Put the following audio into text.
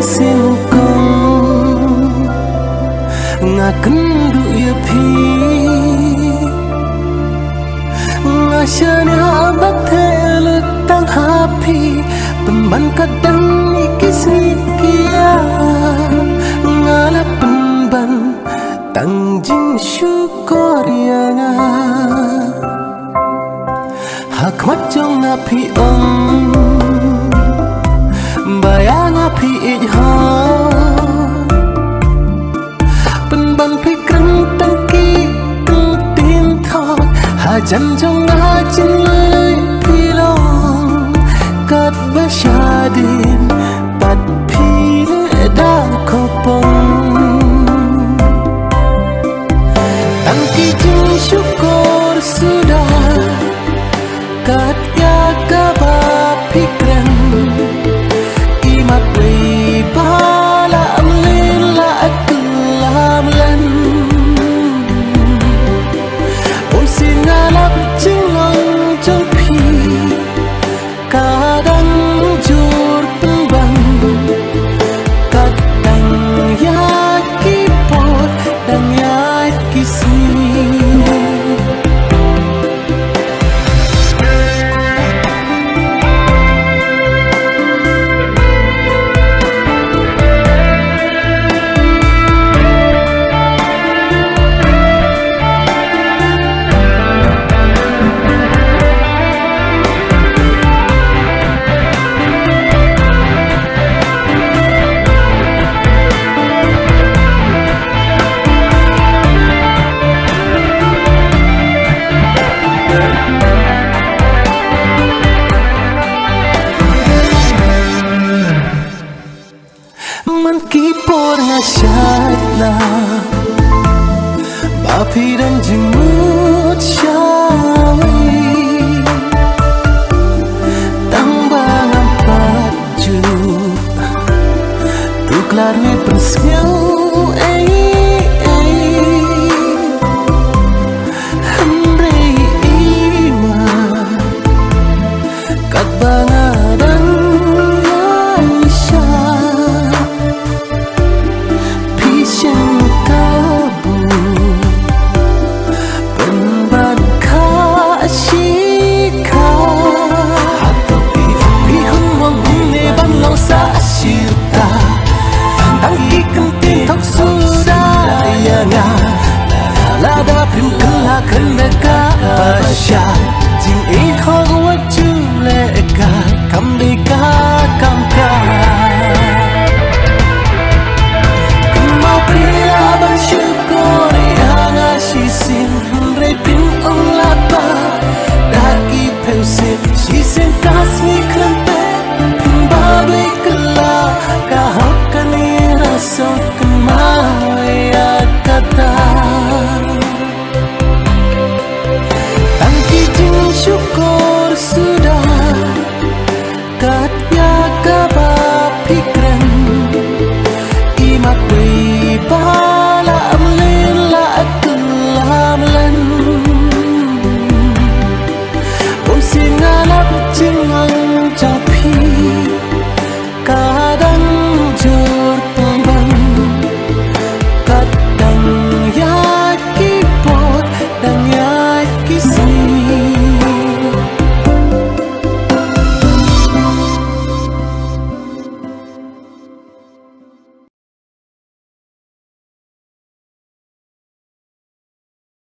simkong ngakendu ya pi ngasyane abatel tang hapi pemban kadang ikis nikia ngala pemban tang jing syukur yang hakmat jong napi bayang api ijha penban pikran tangki tin thot hajan jong ajin lei pilong kat basyadin pat pile da kopong tangki jing syukur sudah kat ya kaba pikran kipor ngasyatna bapi dan jemut syawi tambang empat juk tuklar ni persmiau hamre ima kat bangadang lada prim kala kandaka pasha jing ikho wa chule ka kam de ka